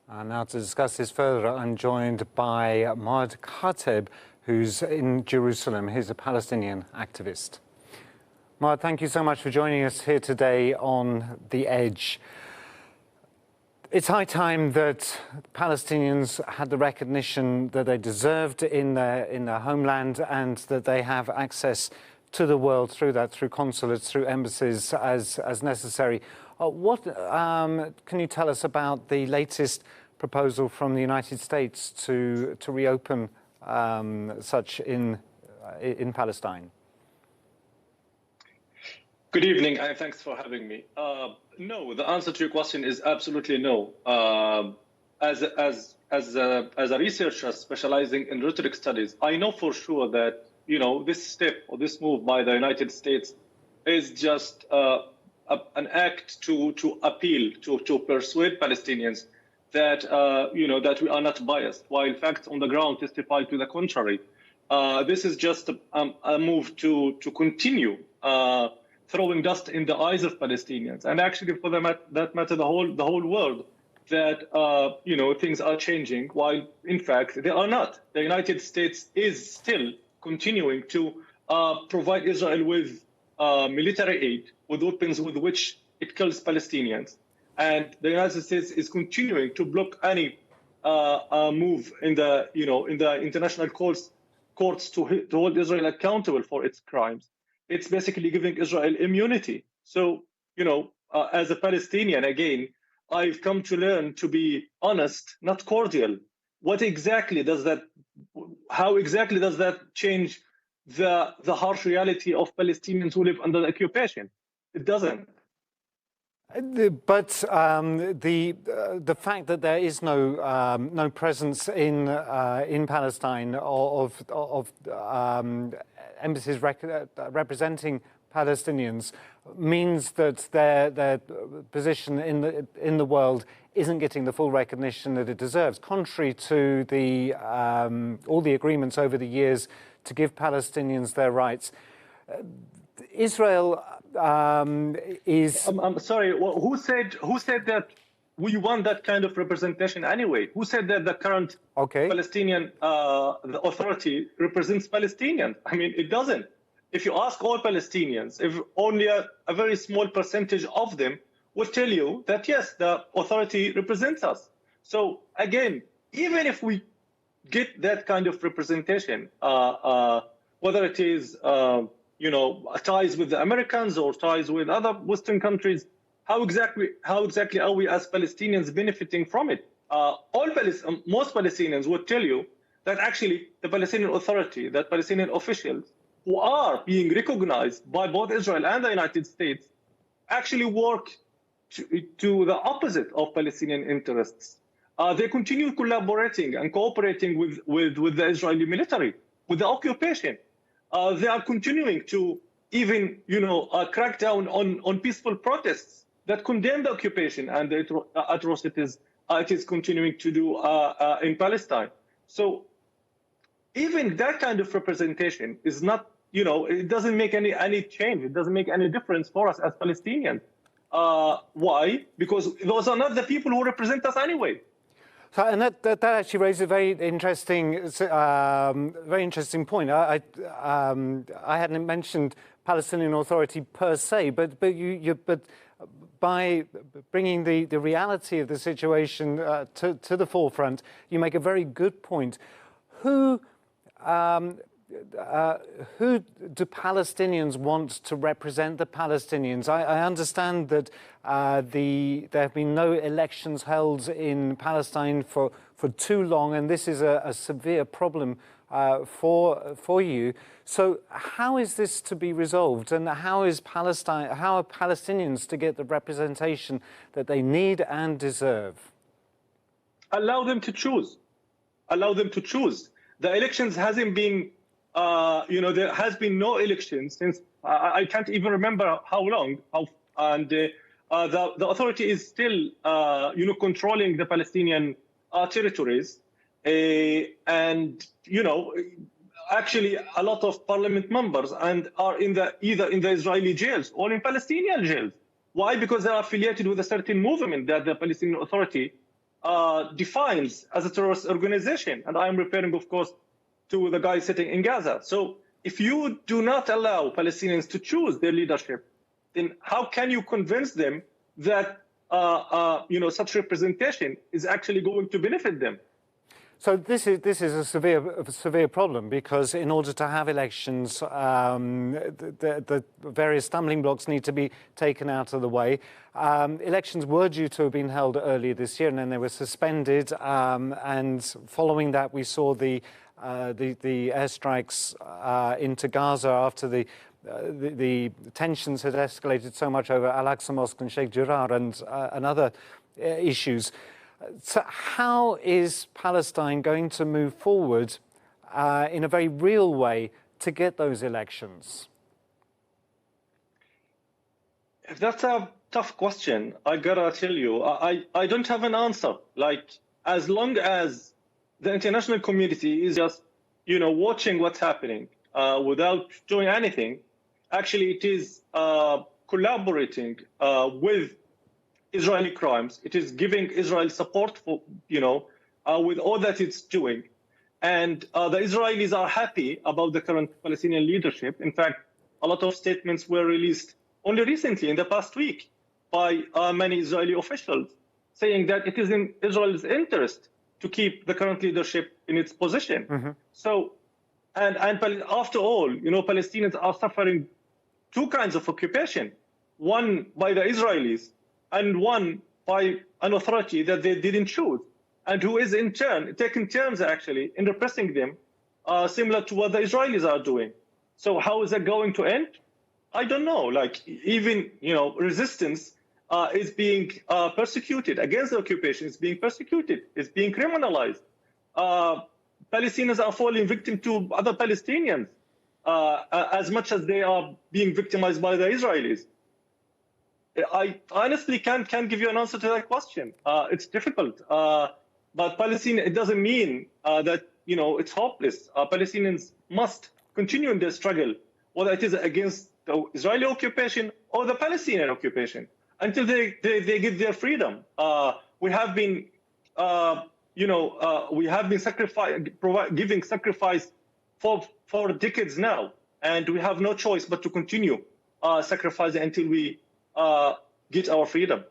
Now to discuss this further, I'm joined by Mouad Khateb, who's in Jerusalem. He's a Palestinian activist. Mouad, thank you so much for joining us here today on The Edge. It's high time that Palestinians had the recognition that they deserved in their homeland, and that they have access to the world through consulates, through embassies as necessary. What can you tell us about the latest proposal from the United States to reopen such in Palestine? Good evening, and thanks for having me. No, the answer to your question is absolutely no. As a researcher specializing in rhetoric studies, I know for sure that this step or this move by the United States is just an act to appeal to persuade Palestinians that that we are not biased, while facts on the ground testify to the contrary. This is just a move to continue throwing dust in the eyes of Palestinians, and actually, for that matter, the whole world, that things are changing, while in fact they are not. The United States is still continuing to provide Israel with military aid, with weapons with which it kills Palestinians, and the United States is continuing to block any move in the international courts to hold Israel accountable for its crimes. It's basically giving Israel immunity. So, as a Palestinian, again, I've come to learn to be honest, not cordial. How exactly does that change the harsh reality of Palestinians who live under the occupation? It doesn't. But the fact that there is no presence in Palestine of embassies representing Palestinians means that their position in the world isn't getting the full recognition that it deserves, contrary to all the agreements over the years to give Palestinians their rights. Israel is. I'm sorry. Who said that we want that kind of representation anyway? Who said that the current Palestinian the authority represents Palestinians? I mean, it doesn't. If you ask all Palestinians, if only a very small percentage of them will tell you that yes, the authority represents us. So again, even if we get that kind of representation, whether it is ties with the Americans or ties with other Western countries, how exactly are we as Palestinians benefiting from it? Most Palestinians would tell you that actually the Palestinian Authority, that Palestinian officials who are being recognized by both Israel and the United States, actually work to the opposite of Palestinian interests. They continue collaborating and cooperating with the Israeli military, with the occupation. They are continuing to even, crack down on peaceful protests that condemn the occupation and the atrocities it is continuing to do in Palestine. So even that kind of representation is not, it doesn't make any change. It doesn't make any difference for us as Palestinians. Why? Because those are not the people who represent us anyway. So, and that actually raises a very interesting point. I hadn't mentioned Palestinian Authority per se, but by bringing the reality of the situation to the forefront, you make a very good point. Who do Palestinians want to represent the Palestinians? I understand that there have been no elections held in Palestine for too long, and this is a severe problem for you. So how is this to be resolved, and how are Palestinians to get the representation that they need and deserve? Allow them to choose. Allow them to choose. The elections hasn't been. There has been no election since I can't even remember how long. The authority is still, controlling the Palestinian territories, and actually a lot of parliament members and are either in the Israeli jails or in Palestinian jails. Why? Because they are affiliated with a certain movement that the Palestinian Authority defines as a terrorist organization. And I'm referring, of course, to the guy sitting in Gaza. So if you do not allow Palestinians to choose their leadership, then how can you convince them that such representation is actually going to benefit them? So this is a severe problem, because in order to have elections, the various stumbling blocks need to be taken out of the way. Elections were due to have been held earlier this year, and then they were suspended. And following that, we saw the airstrikes into Gaza after the tensions had escalated so much over Al-Aqsa Mosque and Sheikh Jarrah and other issues. So how is Palestine going to move forward in a very real way to get those elections? That's a tough question. I gotta tell you, I don't have an answer. Like, as long as the international community is just, watching what's happening without doing anything, actually it is collaborating with Israeli crimes. It is giving Israel support for, with all that it's doing. And the Israelis are happy about the current Palestinian leadership. In fact, a lot of statements were released only recently, in the past week, by many Israeli officials, saying that it is in Israel's interest to keep the current leadership in its position. Mm-hmm. So, and after all, Palestinians are suffering two kinds of occupation, one by the Israelis and one by an authority that they didn't choose, and who is in turn taking turns actually in repressing them, similar to what the Israelis are doing. So how is that going to end? I don't know. Like, even resistance is being persecuted against the occupation. It's being persecuted. It's being criminalized. Palestinians are falling victim to other Palestinians as much as they are being victimized by the Israelis. I honestly can't give you an answer to that question. It's difficult. But Palestine, it doesn't mean that it's hopeless. Palestinians must continue in their struggle, whether it is against the Israeli occupation or the Palestinian occupation, until they get their freedom. We have been, giving sacrifice for decades now, and we have no choice but to continue sacrificing until we get our freedom.